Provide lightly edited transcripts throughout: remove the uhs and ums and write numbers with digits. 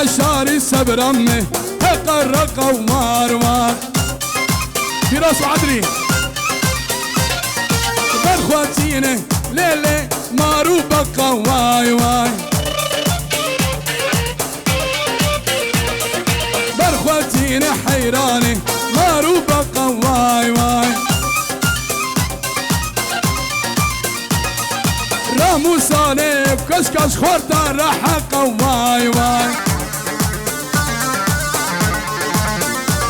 حشاري سبرمي تقرق وماروار فراس وعدري برخواتيني ليلي مارو بقى واي واي برخواتيني حيراني مارو بقى واي واي رامو صانب كشكش خورتا رحق واي واي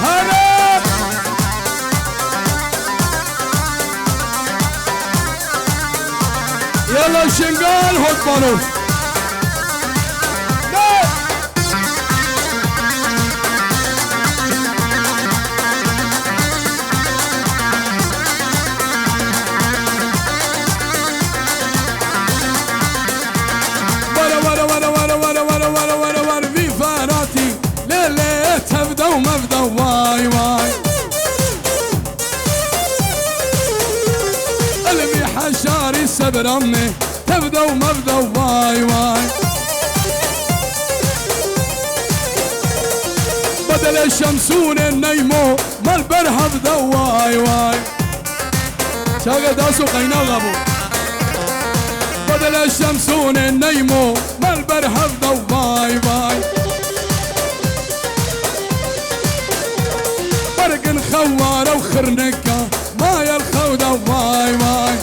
هلا يلا شنقال هوت ومبدا واي واي قلبي حشاري سبر امي تبدا ومبدا واي واي بدل الشمسون النيمو ما البرها بدا واي واي شاقة داسو قينا غابو بدل الشمسون النيمو ما البرها بدا واي واي فرق خوارة وخرنكة مايا الخودة واي واي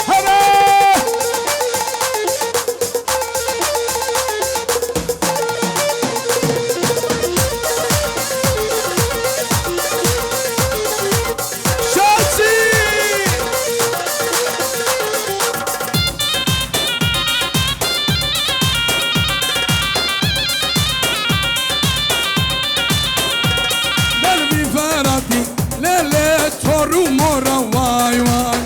هلا شاتي ليلة تورو مورا واي واي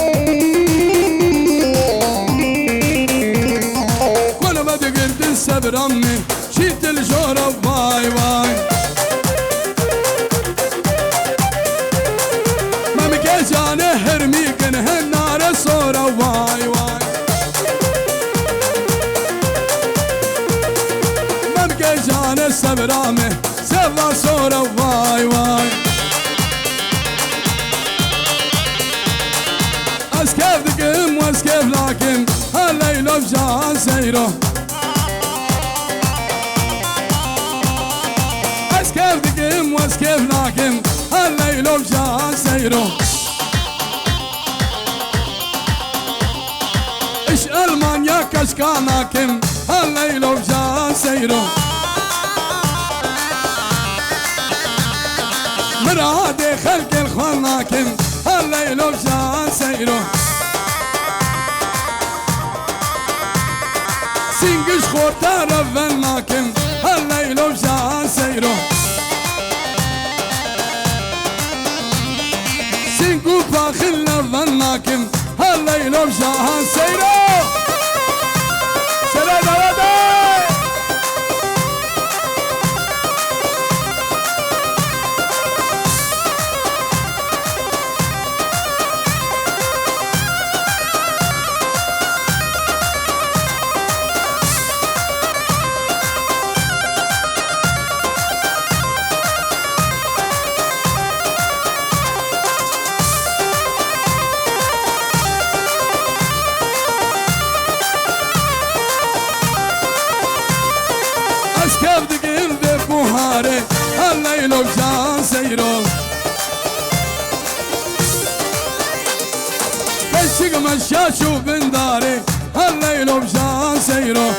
كل ما تقرد السبر امي شيت الجورة واي واي ما مكيجاني هرمي كنه النار صورة واي واي ما مكيجاني السبر امي سبا صورة واي واي اسكيف دقم واسكيف لكن هالليل بجان سيره اسكيف دقم واسكيف لكن هالليل بجان سيره اش المانيا كشكاناكم هالليل بجان سيره مرادي خلق الخناكم هالليل بجان سيره سنقش خورتا رفناكم هالليل بجان سيره سنقو باخل رفناكم هالليل بجان سيره سلام عليكم اسكيف دقين ذي بوهاري هالليل بجان سيره كشق مشاش وبنداري هالليل بجان سيره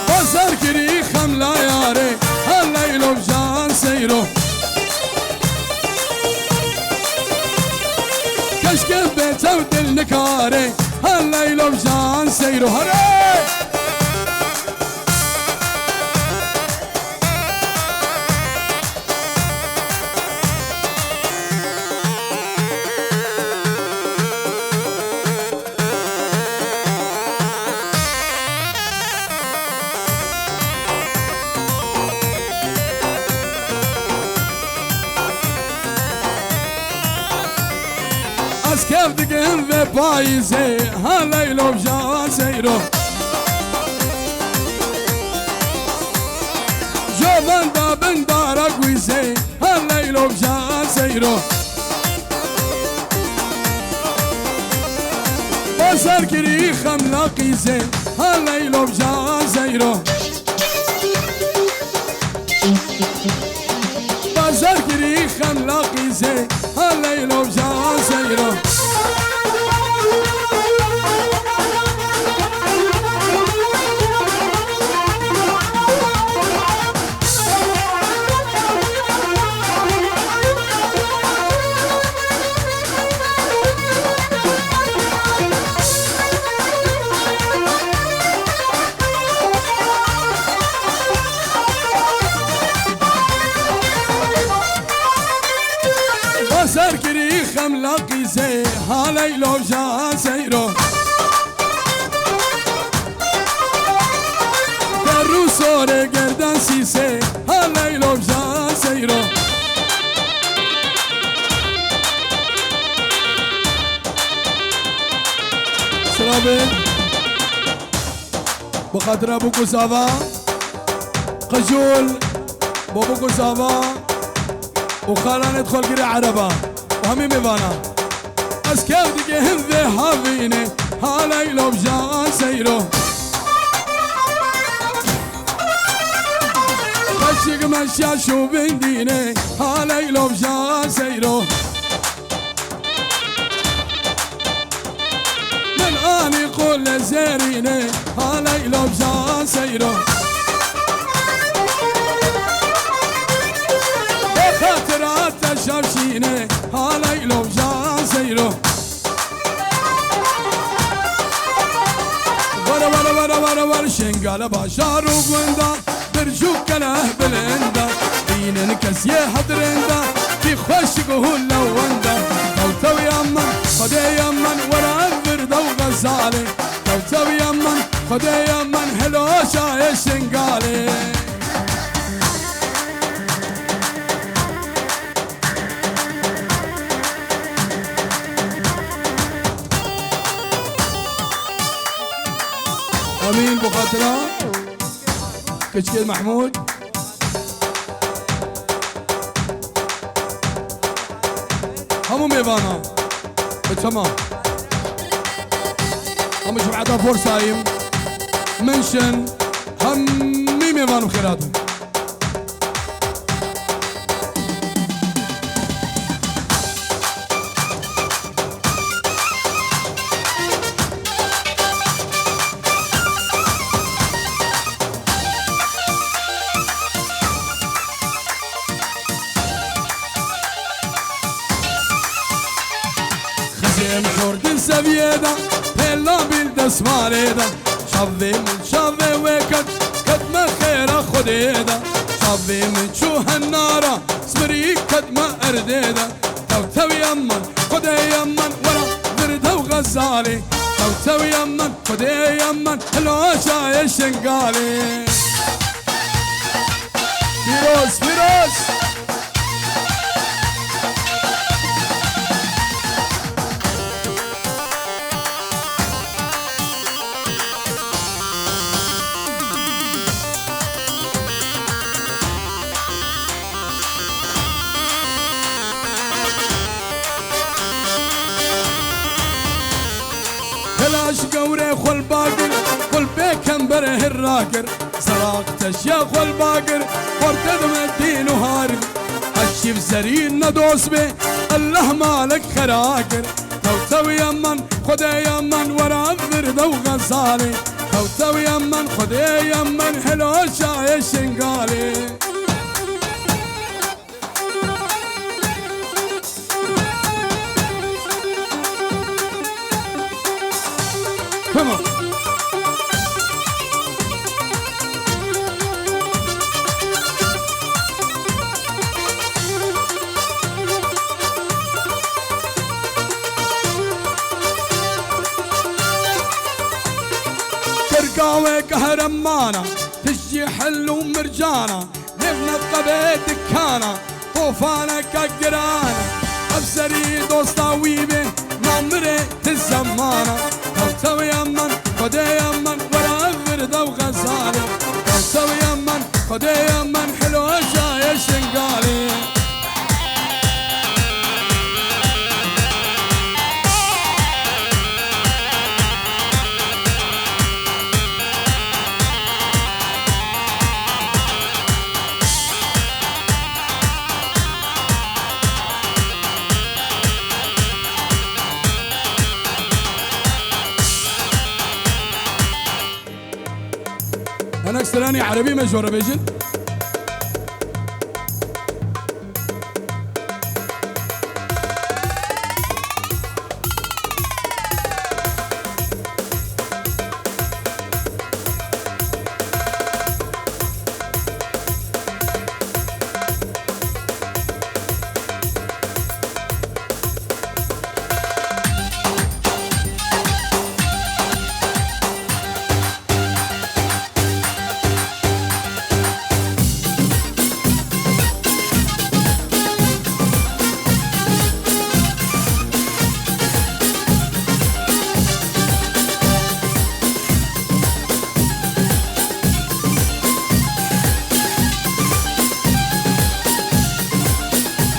بصر كري خملا ياري هالليل بجان سيره كشق بيته ودل نكاري هالليل بجان سيره هري اسكيف دقن في بايزي هالليل بجان سيره بن دارك ويزي هالليل بجان سيرو بازار كري خملاقي زي هالليل بجان سيرو بازار كري خملاقي زي هالليل بجان سيرو بازار كري خملاقي زي هالليل بجان سيرو سوره گردن سیسه هالليل بجان سيرو سلامي بخاطر ابو كوسافا قجول بابو كوسافا وخالا ندخل قري عربه وهمي ميفانا اسكاف ديكي هنذي حافيني هالليل بجان سيرو عشق مشى شو بنديني هالليل بجان سيرو من اني قول زيريني هالليل بجان سيرو بخاطرات تشرشيني هالليل بجان سيرو ورا ورا ورا ورا ورا شنقال باشار وقندا برجوك له بلندا بين كسيه حضرندا في خوشك هلا وندا توتو يمن خدي يمن ورا البرد وغزالي توتو يمن خدي يمن هلو شاي شنقالي امين بخاطره كشكيل محمود همو ميفانا تمام همو جمعة فور سايم منشن همي ميفانا بخيراتهم شورد السبيدة هلا بالدسماليدة شافي من شافي وكد كد ما خير خديدة شافي من شو هالنارة سمري كد ما أرديدة توتو يمن خدي يمن ورا برده وغزالي توتو يمن خدي يمن هلو شاي شنقالي فيروز فيروز كلاش قوري خل باقر خل بيكم بره الراقر سراقتش يا خل باقر فرتد مدين وهارب الشيف زرين ندوس بي الله مالك خراقر توتو يمن خدي يمن ورا الذرد وغزالي توتو يمن خدي يمن حلو شاي شنقالي Come on. كرقاوي كهرمانة تجي حل ومرجانة نبنى الطبيب دكانة طوفانك القرانة أبصري دوسطاويبي نمرت الزمانة توتو يمن خدي يمن ورا الذرد وغزالي توتو يمن خدي من حلوة جاي الشنقالي أنا أكسلاني عربي مجورة بيجن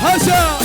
هشا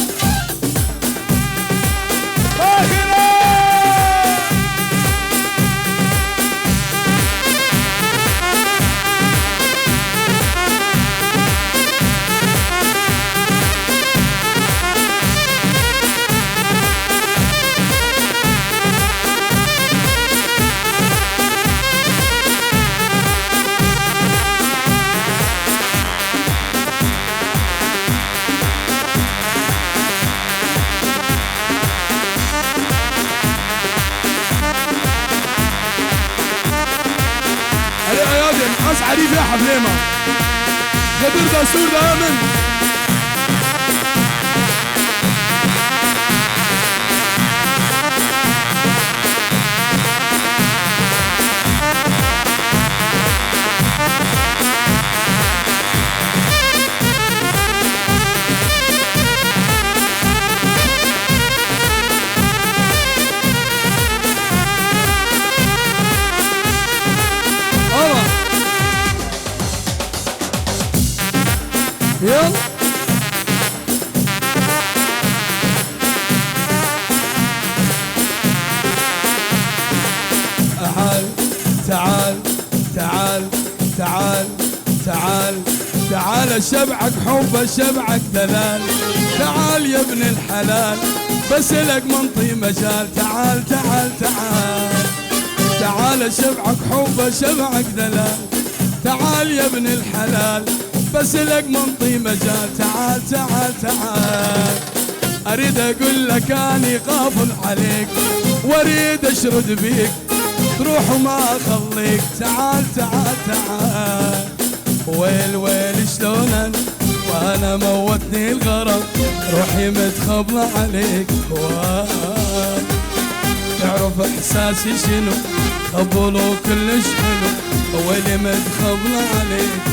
عريف يا حبليمة غدير داسور دائما يلا تعال تعال تعال تعال تعال شبعك حب شبعك دلال تعال يا ابن الحلال بس لك منطي مجال تعال تعال تعال تعال شبعك حب شبعك دلال تعال يا ابن الحلال بس لك منطي مجال تعال تعال تعال اريد اقول لك اني غافل عليك واريد اشرد بيك تروح وما اخليك تعال تعال تعال ويل ويل شلون وانا موتني الغرام روحي متخبلة عليك تعرف احساسي شنو قبله كلش حلو ويلي متخبلة عليك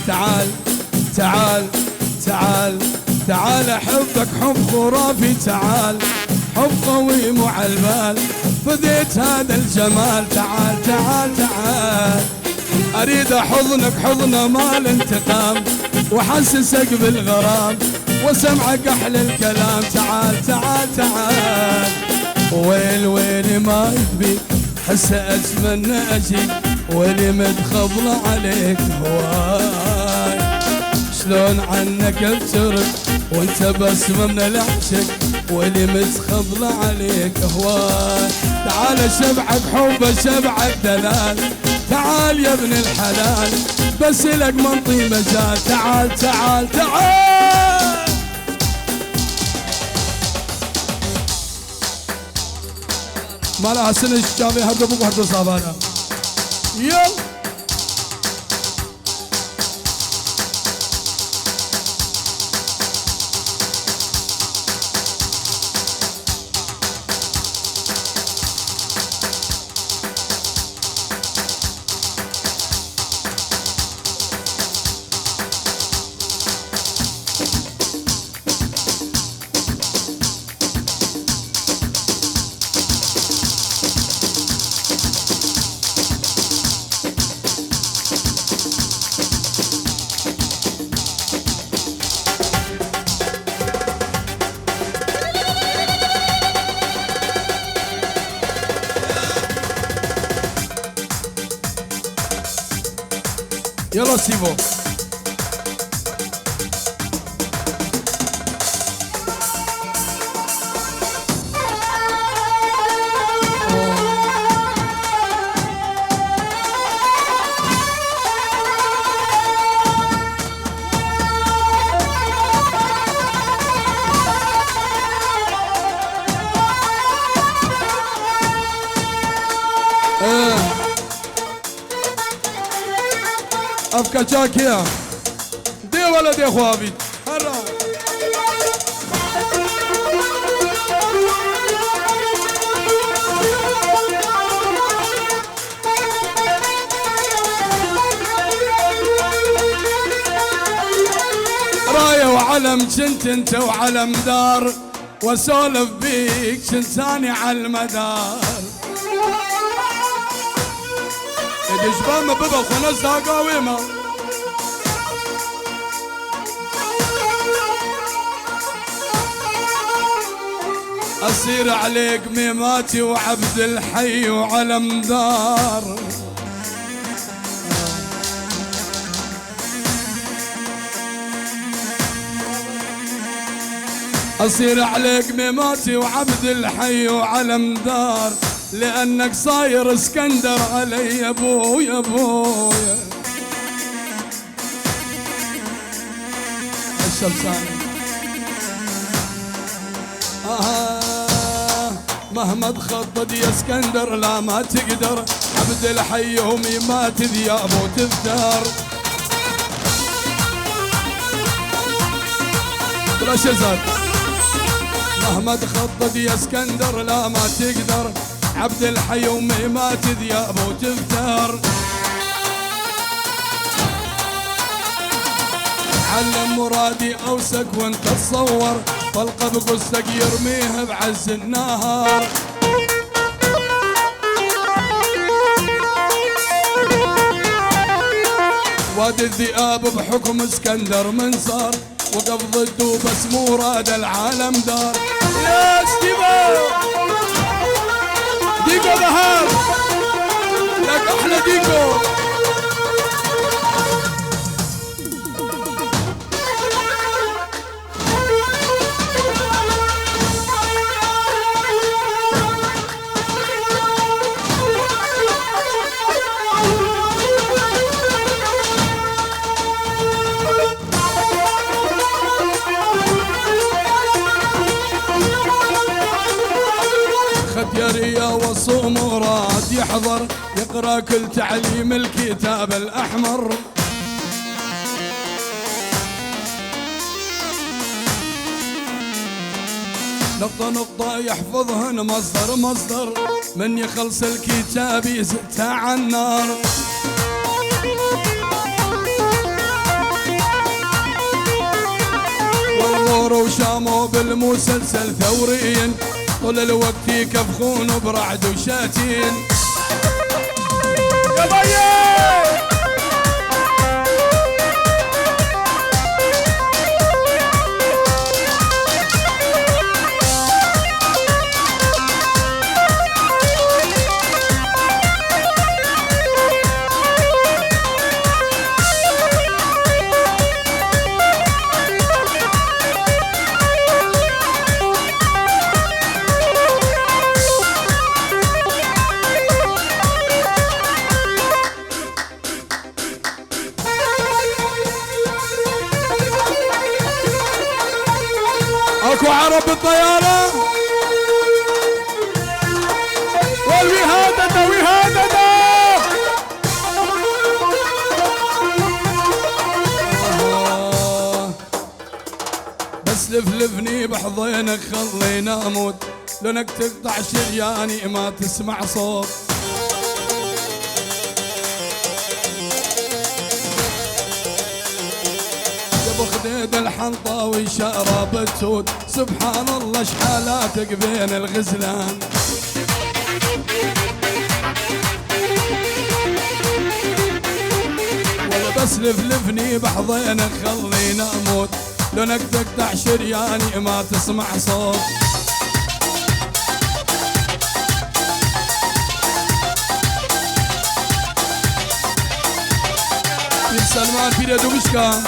تعال تعال تعال تعال احبك حب خرافي تعال حب قوي مو عالبال فديت هذا الجمال تعال تعال تعال اريد احضنك حضن مال انتقام واحسسك بالغرام وسمعك احلى الكلام تعال تعال تعال ويل ويلي ما يدبي هسه اتمنى اجي ويلي متخبلة عليك هواي شلون عنك افترق وانت بس من العشق واللي متخضل عليك هواك. تعال شبعك حب شبعك دلال، تعال يا ابن الحلال بس لك منطي مجال. تعال تعال تعال ما لها سن الشافي هردو بوك هردو صابانا يلا. يلا سيبو افكا جاكيا دي ولا دي خوابي هلا رايه وعلم جنت انت وعلم دار واسولف بيك شنتاني على المدار. دشبان ما ببا خناس داقاويما أصير عليك ميماتي وعبد الحي وعلم دار. أصير عليك ميماتي وعبد الحي وعلم دار، لأنك صاير اسكندر علي أبويا أبويا. الشمساني مهما تخطط يا اسكندر لا ما تقدر، عبد الحي وميمات ذياب وتفتر. بلا شزر مهما تخطط يا اسكندر لا ما تقدر، عبد الحي وميمات ذياب وتفتر. علم مرادي اوسك وانت تصور، طلقه بقصك يرميها بعز النهار. وادي الذئاب بحكم اسكندر من صار، وقف ضده بس مراد العالم دار. يا ستيفو ديكو بهار لك احلى ديكو. ختياريا وصوم مراد يحضر، يقرأ كل تعليم الكتاب الأحمر. نقطة نقطة يحفظهن مصدر مصدر، من يخلص الكتاب يزتها على النار. والمور وشامو بالمسلسل ثوريا، طول الوقت يكفخون برعد وشاتين. يا بيي باكو عرب بالطيارة والوهادة وهادة بس لفلفني بحضينك خلينا اموت لونك تقطع شرياني ما تسمع صوت بخديد الحنطاوي شراب تسود سبحان الله شحالاتك بين الغزلان ولا بس لفلفني بحضينك خلينا اموت لونك تقطع شرياني ما تسمع صوت بير سلمان بير دومشكا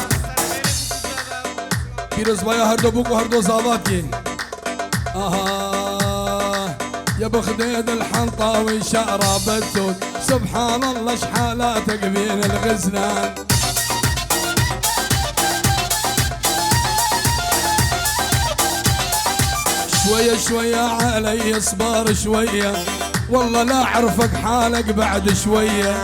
بير زبايا هردو بوك وهردو زاداتي يا بخديد الحنطاوي شراب التوت سبحان الله شحالاتك بين الغزلان شوية شوية علي اصبر شوية والله لا اعرفك حالك بعد شوية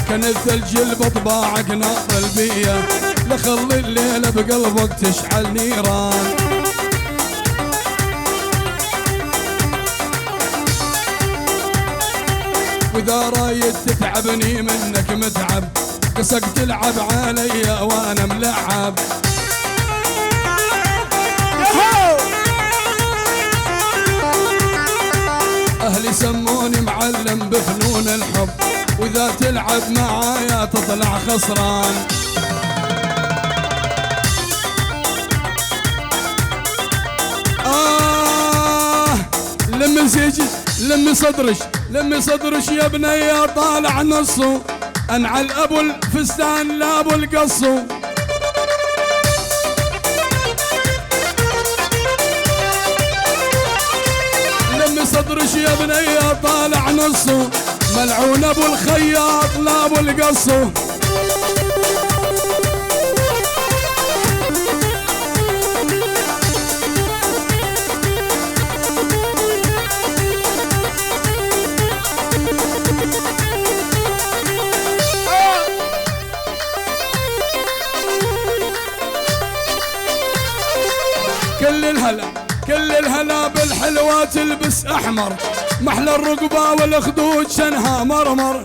كان الثلج بطباعك نار البية لخلي الليلة بقلبك تشعل نيران واذا رايد تتعبني منك متعب قصك تلعب علي وانا ملعب اهلي سموني معلم بفنون الحب واذا تلعب معايا تطلع خسران لمي سيجي لمي صدرش يا بني طالع نصه انعل ابو الفستان لا ابو القصو لمي صدرش يا بني طالع نصه ملعون ابو الخياط لا ابو القصو كل الهلا بالحلوة تلبس احمر محلى الرقبة والخدود شنها مرمر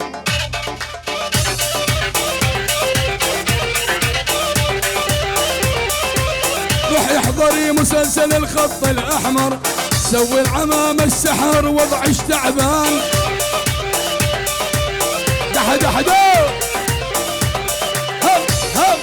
روح احضري مسلسل الخط الاحمر سوي العمام السحر وضعش تعبان دحدحدو هب هب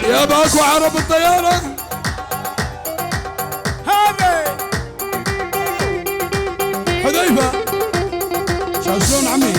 يا باكو عرب الطيارة هذا حذيفة شلون عمي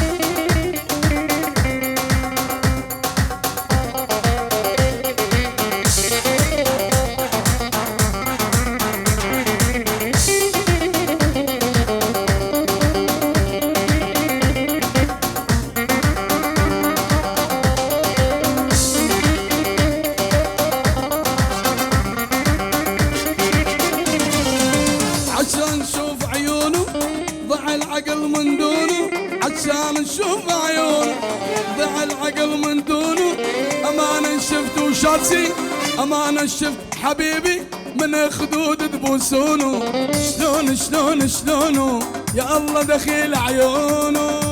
شاتسي امانه شفت حبيبي من خدود تبوسونه شلون شلون شلونه يا الله دخيل عيونه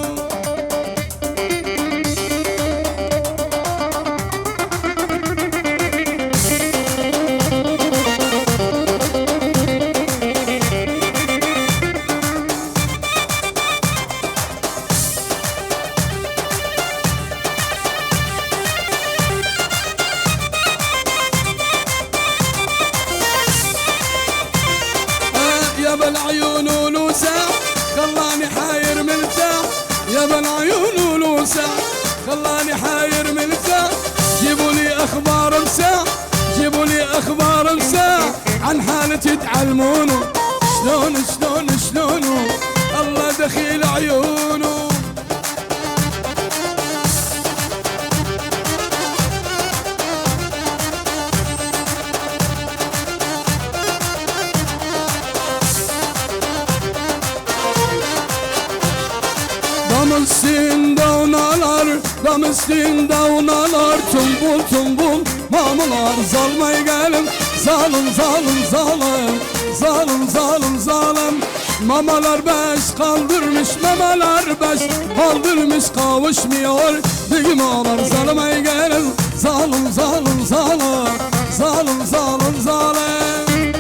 يا بالعيون ولوسع خلاني حاير ملتاح يا بالعيون ولوسع خلاني حاير ملتاح جيبوا لي اخبار مساع جيبوا لي اخبار مساع عن حالتي تعلمونه شلون شلون شلونه الله دخيل عيونه Damışsın dağnalar, damışsın dağnalar Tumbul tumbul mamalar Zalmay gelin zalim zalim zalim Zalim zalim zalim Mamalar beş kaldırmış mamalar beş Kaldırmış kavuşmuyor Düğmalar zalmay gelin Zalim zalim zalim Zalim zalim zalim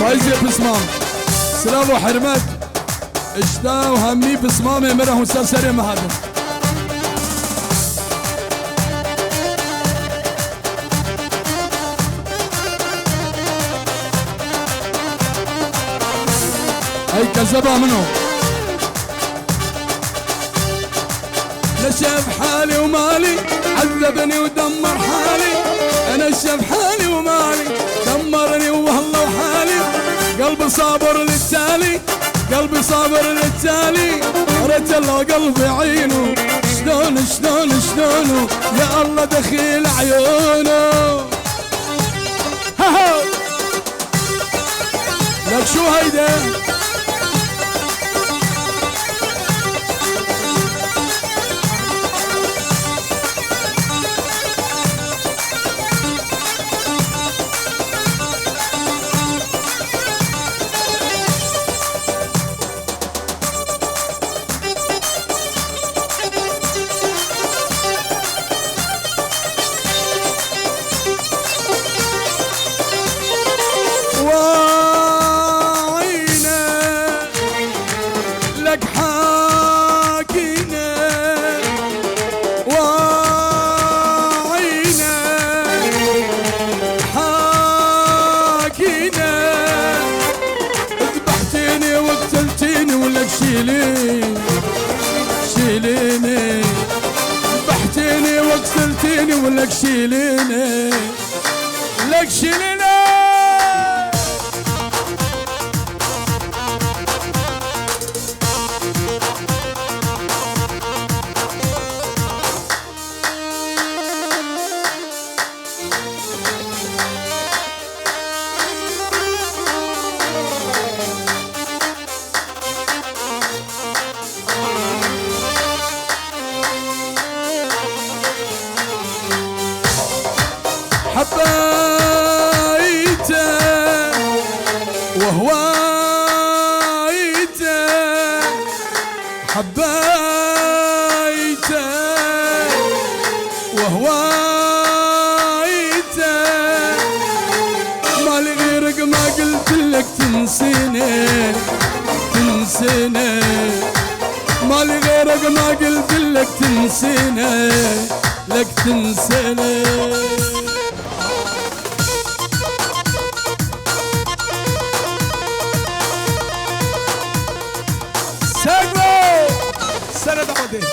فايزي بسمام سلام وحرمات اشتا وهمي بسمامي مره وسرسري مهادا هاي كذبها منه نشاف حالي ومالي عذبني ودمر حالي انا شاف حالي ومالي دمرني والله وحالي قلبي صابر للتالي قلبي صابر للتالي ريت الله قلبي عينه شلون شلون شلونه يا الله دخيل عيونه ها لك شو هيدا شيليني ذبحتيني وقتلتيني ولك شيليني لك شيليني حبيته وهوايته حبيته وهوايته مالي غيرك ما قلت لك تنسيني تنسيني مالي غيرك ما قلت لك تنسيني لك تنسيني سنة دمدي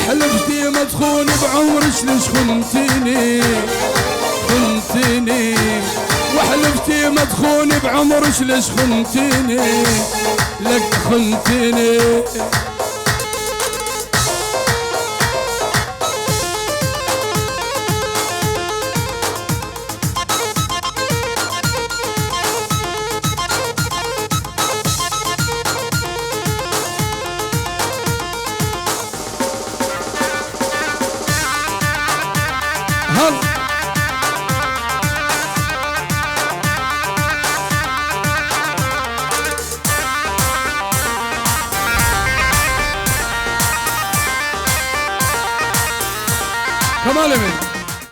وحلفتي ما تخوني بعمرك ليش خنتيني خنتيني وحلفتي ما تخوني بعمرك ليش خنتيني لك خنتيني كمال من